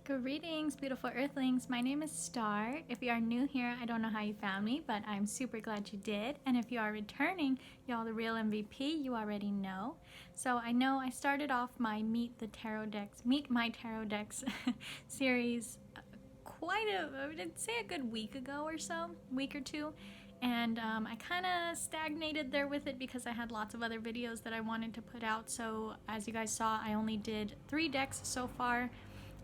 Greetings, beautiful earthlings. My name is Star. If you are new here, I don't know how you found me, but I'm super glad you did. And if you are returning, y'all the real MVP, you already know. So I know I started off my Meet My Tarot Decks series I'd say a good week ago or so, week or two. And I kind of stagnated there with it because I had lots of other videos that I wanted to put out. So as you guys saw, I only did 3 decks so far,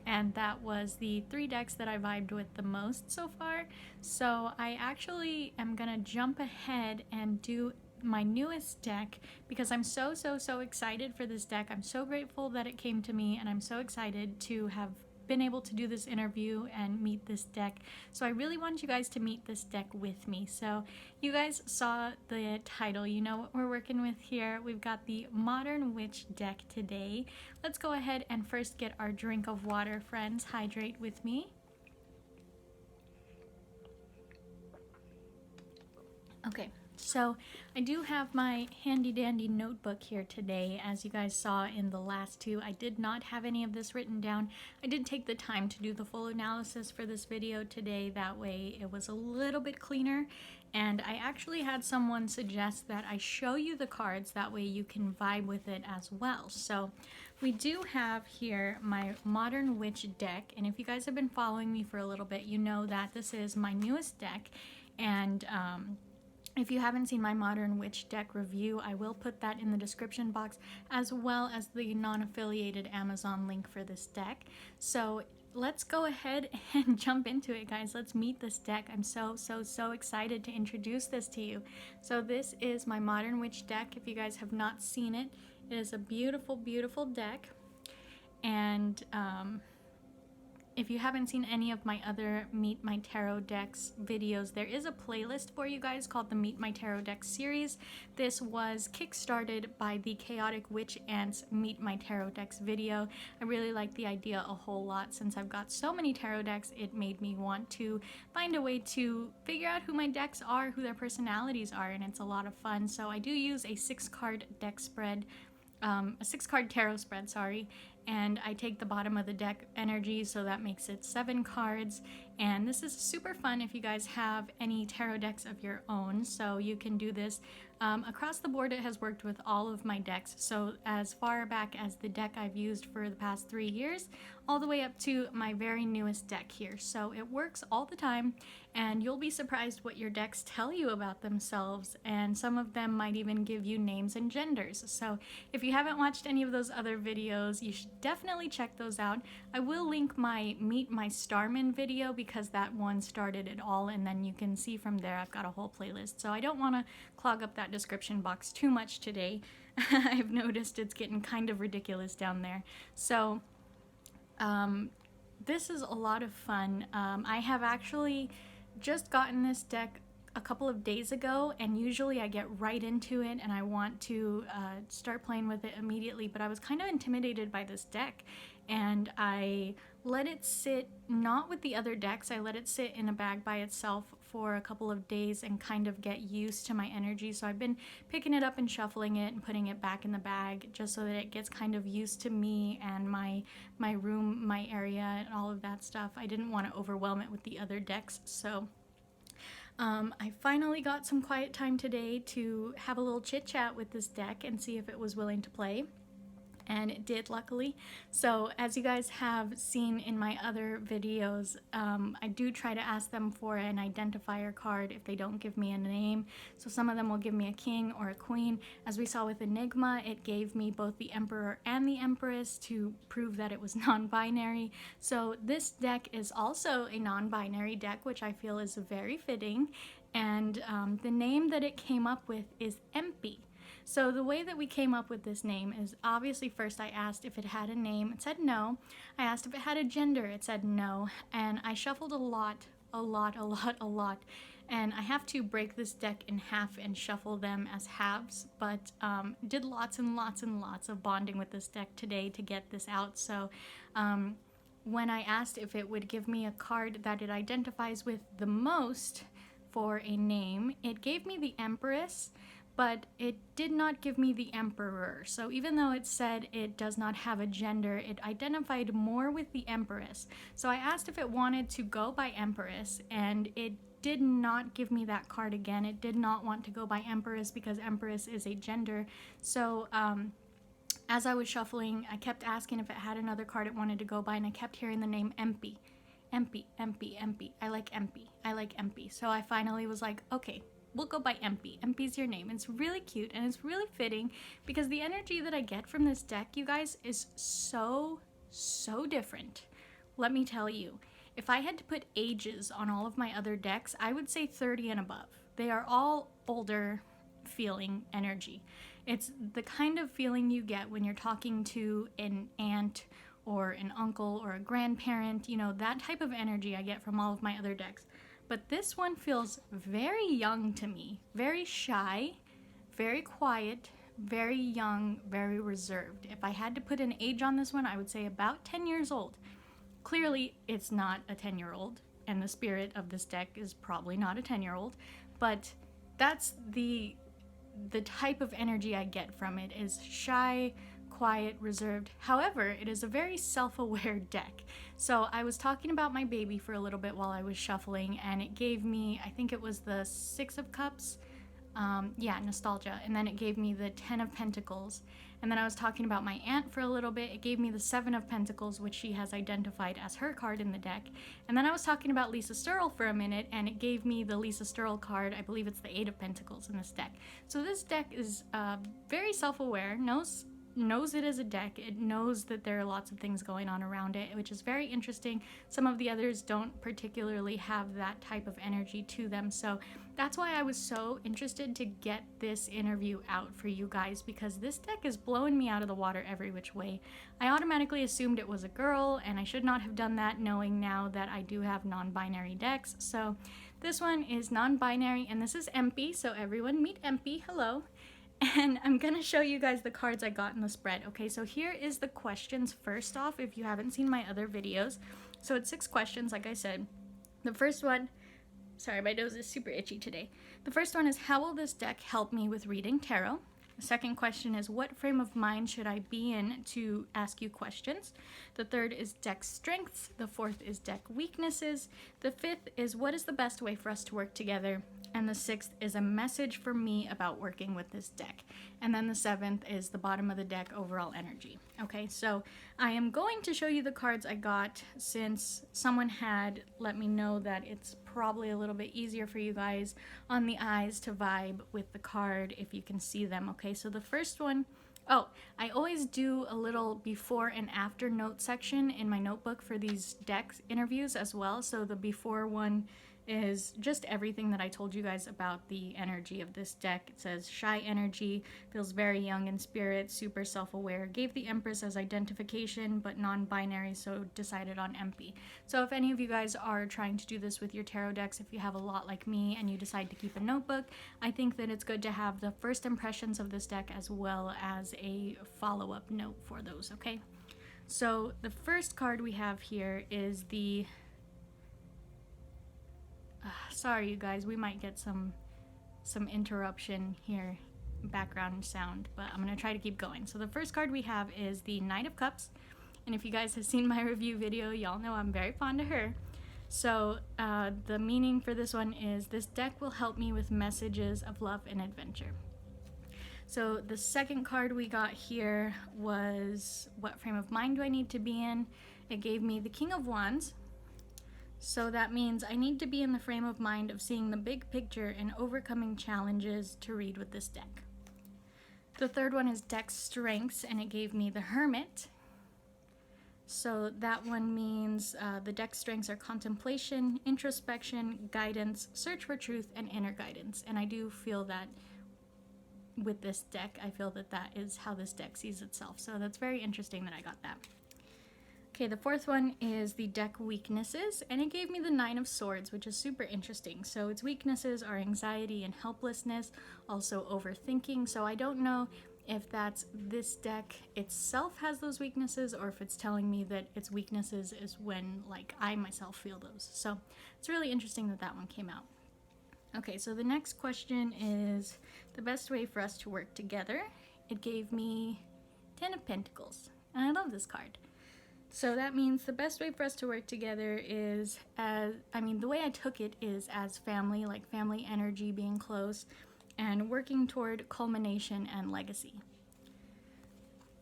and that was the 3 decks that I vibed with the most so far. So I actually am gonna jump ahead and do my newest deck because I'm so excited for this deck. I'm so grateful that it came to me, and I'm so excited to have been able to do this interview and meet this deck. So I really want you guys to meet this deck with me. So you guys saw the title, you know what we're working with here. We've got the Modern Witch deck today. Let's go ahead and first get our drink of water, friends. Hydrate with me. Okay, so I do have my handy dandy notebook here today. As you guys saw in the last 2, I did not have any of this written down. I did take the time to do the full analysis for this video today. That way it was a little bit cleaner. And I actually had someone suggest that I show you the cards, that way you can vibe with it as well. So we do have here my Modern Witch deck, and if you guys have been following me for a little bit, you know that this is my newest deck. And if you haven't seen my Modern Witch deck review, I will put that in the description box, as well as the non-affiliated Amazon link for this deck. So let's go ahead and jump into it, guys. Let's meet this deck. I'm so excited to introduce this to you. So this is my Modern Witch deck. If you guys have not seen it, it is a beautiful deck. And if you haven't seen any of my other Meet My Tarot Decks videos, there is a playlist for you guys called the Meet My Tarot Decks series. This was kickstarted by the Chaotic Witch Ants Meet My Tarot Decks video. I really like the idea a whole lot. Since I've got so many tarot decks, it made me want to find a way to figure out who my decks are, who their personalities are, and it's a lot of fun. So I do use a 6-card deck spread, a 6-card tarot spread, sorry, and I take the bottom of the deck energy, so that makes it 7 cards. And this is super fun if you guys have any tarot decks of your own, so you can do this. Across the board, it has worked with all of my decks, so as far back as the deck I've used for the past 3 years, all the way up to my very newest deck here. So it works all the time, and you'll be surprised what your decks tell you about themselves, and some of them might even give you names and genders. So if you haven't watched any of those other videos, you should definitely check those out. I will link my Meet My Starman video because that one started it all, and then you can see from there I've got a whole playlist. So I don't want to clog up that description box too much today. I've noticed it's getting kind of ridiculous down there. So this is a lot of fun. I have actually just gotten this deck a couple of days ago, and usually I get right into it and I want to start playing with it immediately, but I was kind of intimidated by this deck, and I let it sit, not with the other decks, I let it sit in a bag by itself for a couple of days and kind of get used to my energy. So I've been picking it up and shuffling it and putting it back in the bag just so that it gets kind of used to me and my room, my area, and all of that stuff. I didn't want to overwhelm it with the other decks, so I finally got some quiet time today to have a little chit chat with this deck and see if it was willing to play. And it did, luckily. So as you guys have seen in my other videos, I do try to ask them for an identifier card if they don't give me a name. So some of them will give me a king or a queen. As we saw with Enigma, it gave me both the Emperor and the Empress to prove that it was non-binary. So this deck is also a non-binary deck, which I feel is very fitting. And the name that it came up with is Empe. So the way that we came up with this name is, obviously first I asked if it had a name, it said no. I asked if it had a gender, it said no. And I shuffled a lot. And I have to break this deck in half and shuffle them as halves, but did lots and lots of bonding with this deck today to get this out. So when I asked if it would give me a card that it identifies with the most for a name, it gave me the Empress. but it did not give me the Emperor. So even though it said it does not have a gender, it identified more with the Empress. So I asked if it wanted to go by Empress, and it did not give me that card again. It did not want to go by Empress because Empress is a gender. So as I was shuffling, I kept asking if it had another card it wanted to go by, and I kept hearing the name Empe. Empe, Empe, Empe. I like Empe. I like Empe. So I finally was like, okay, we'll go by Empe. Empe's your name. It's really cute and it's really fitting because the energy that I get from this deck, you guys, is so different. Let me tell you, if I had to put ages on all of my other decks, I would say 30 and above. They are all older feeling energy. It's the kind of feeling you get when you're talking to an aunt or an uncle or a grandparent, you know, that type of energy I get from all of my other decks. But this one feels very young to me, very shy, very quiet, very young, very reserved. If I had to put an age on this one, I would say about 10 years old. Clearly, it's not a 10-year-old, and the spirit of this deck is probably not a 10-year-old, but that's the type of energy I get from it, is shy, quiet, reserved. However, it is a very self-aware deck. So I was talking about my baby for a little bit while I was shuffling, and it gave me, I think it was the Six of Cups, nostalgia, and then it gave me the 10 of Pentacles, and then I was talking about my aunt for a little bit. It gave me the 7 of Pentacles, which she has identified as her card in the deck, and then I was talking about Lisa Sturl for a minute, and it gave me the Lisa Sturl card. I believe it's the 8 of Pentacles in this deck. So this deck is very self-aware, knows it is a deck. It knows that there are lots of things going on around it, which is very interesting. Some of the others don't particularly have that type of energy to them, so that's why I was so interested to get this interview out for you guys, because this deck is blowing me out of the water every which way. I automatically assumed it was a girl, and I should not have done that, knowing now that I do have non-binary decks. So this one is non-binary, and this is Empe, so everyone meet Empe. Hello. And I'm gonna show you guys the cards I got in the spread. Okay, so here is the questions first off, if you haven't seen my other videos. So it's 6 questions, like I said. The first one, sorry, my nose is super itchy today. The first one is, how will this deck help me with reading tarot? The second question is, what frame of mind should I be in to ask you questions? The third is deck strengths. The fourth is deck weaknesses. The fifth is, what is the best way for us to work together? And the sixth is a message for me about working with this deck. And then the seventh is the bottom of the deck, overall energy. Okay, so I am going to show you the cards I got, since someone had let me know that it's probably a little bit easier for you guys on the eyes to vibe with the card if you can see them. Okay, so the first one, oh, I always do a little before and after note section in my notebook for these deck interviews as well. So the before one is just everything that I told you guys about the energy of this deck. It says shy energy, feels very young in spirit, super self-aware, gave the Empress as identification but non-binary, so decided on Empe. So if any of you guys are trying to do this with your tarot decks, if you have a lot like me and you decide to keep a notebook, I think that it's good to have the first impressions of this deck as well as a follow-up note for those, okay? So the first card we have here is the sorry you guys, we might get some interruption here, background sound, but I'm gonna try to keep going. So the first card we have is the Knight of Cups, and if you guys have seen my review video, y'all know I'm very fond of her. So the meaning for this one is, this deck will help me with messages of love and adventure. So the second card we got here was, what frame of mind do I need to be in? It gave me the King of Wands. So that means I need to be in the frame of mind of seeing the big picture and overcoming challenges to read with this deck. The third one is deck strengths, and it gave me the Hermit. So that one means the deck strengths are contemplation, introspection, guidance, search for truth, and inner guidance. And I do feel that with this deck, I feel that that is how this deck sees itself. So that's very interesting that I got that. Okay, the fourth one is the deck weaknesses, and it gave me the Nine of Swords, which is super interesting. So its weaknesses are anxiety and helplessness, also overthinking. So I don't know if that's this deck itself has those weaknesses, or if it's telling me that its weaknesses is when, like, I myself feel those. So it's really interesting that that one came out. Okay, so the next question is the best way for us to work together. It gave me 10 of Pentacles, and I love this card. So that means the best way for us to work together is the way I took it is as family, like family energy, being close, and working toward culmination and legacy.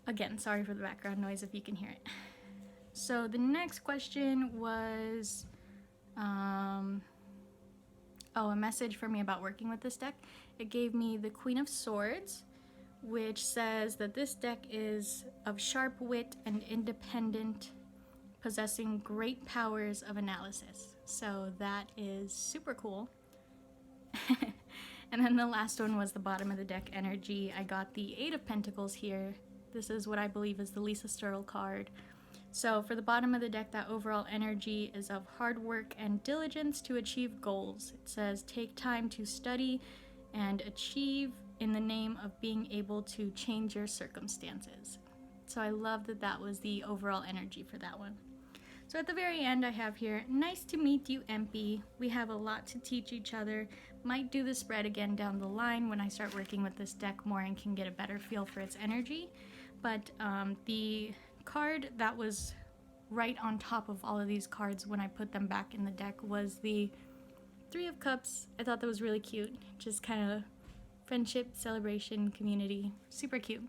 Again, sorry for the background noise if you can hear it. So the next question was, a message for me about working with this deck. It gave me the Queen of Swords, which says that this deck is of sharp wit and independent, possessing great powers of analysis. So that is super cool. And then the last one was the bottom of the deck energy. I got the Eight of Pentacles here. This is what I believe is the Lisa Sturl card. So for the bottom of the deck, that overall energy is of hard work and diligence to achieve goals. It says take time to study and achieve in the name of being able to change your circumstances. So I love that that was the overall energy for that one. So at the very end I have here, nice to meet you, Empe. We have a lot to teach each other. Might do the spread again down the line when I start working with this deck more and can get a better feel for its energy. But the card that was right on top of all of these cards when I put them back in the deck was the Three of Cups. I thought that was really cute. Just kind of friendship, celebration, community. Super cute.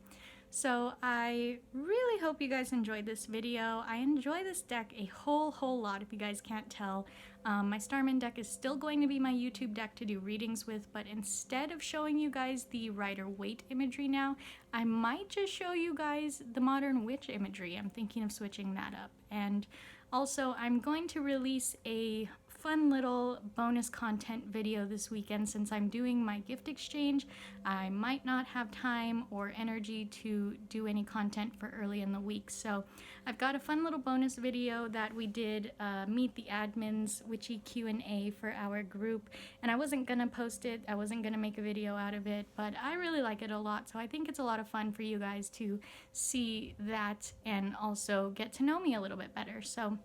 So I really hope you guys enjoyed this video. I enjoy this deck a whole lot, if you guys can't tell. My Starman deck is still going to be my YouTube deck to do readings with, but instead of showing you guys the Rider-Waite imagery now, I might just show you guys the Modern Witch imagery. I'm thinking of switching that up. And also, I'm going to release a fun little bonus content video this weekend since I'm doing my gift exchange. I might not have time or energy to do any content for early in the week, so I've got a fun little bonus video that we did meet the admins witchy Q&A for our group, and I wasn't gonna post it, I wasn't gonna make a video out of it, but I really like it a lot, so I think it's a lot of fun for you guys to see that and also get to know me a little bit better. So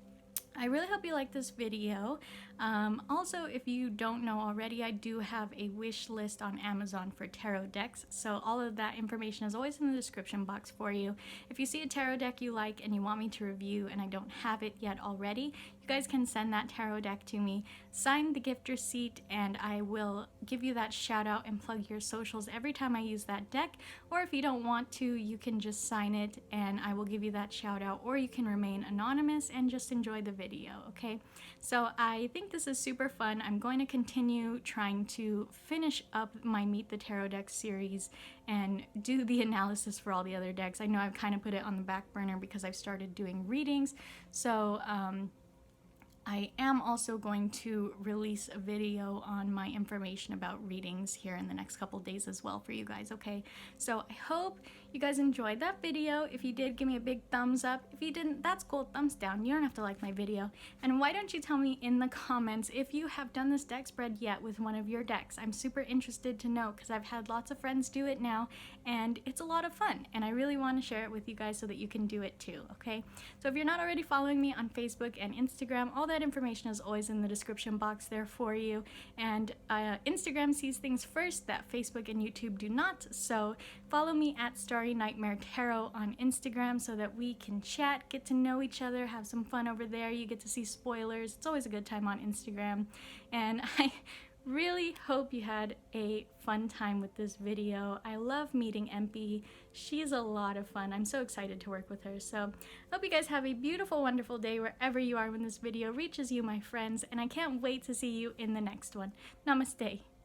I really hope you like this video. Also, if you don't know already, I do have a wish list on Amazon for tarot decks, so all of that information is always in the description box for you. If you see a tarot deck you like and you want me to review and I don't have it yet already, you guys can send that tarot deck to me, sign the gift receipt, and I will give you that shout out and plug your socials every time I use that deck. Or if you don't want to, you can just sign it and I will give you that shout out, or you can remain anonymous and just enjoy the video, okay? So I think this is super fun. I'm going to continue trying to finish up my Meet the Tarot Deck series and do the analysis for all the other decks. I know I've kind of put it on the back burner because I've started doing readings, so I am also going to release a video on my information about readings here in the next couple days as well for you guys, okay? So I hope you guys enjoyed that video. If you did, give me a big thumbs up. If you didn't, that's cool, thumbs down. You don't have to like my video. And why don't you tell me in the comments if you have done this deck spread yet with one of your decks? I'm super interested to know because I've had lots of friends do it now and it's a lot of fun and I really want to share it with you guys so that you can do it too, okay? So if you're not already following me on Facebook and Instagram, all that information is always in the description box there for you. And Instagram sees things first that Facebook and YouTube do not, so follow me at Starry Nightmare Tarot on Instagram so that we can chat, get to know each other, have some fun over there. You get to see spoilers. It's always a good time on Instagram. And I really hope you had a fun time with this video. I love meeting Empe. She's a lot of fun. I'm so excited to work with her. So I hope you guys have a beautiful, wonderful day wherever you are when this video reaches you, my friends, and I can't wait to see you in the next one. Namaste.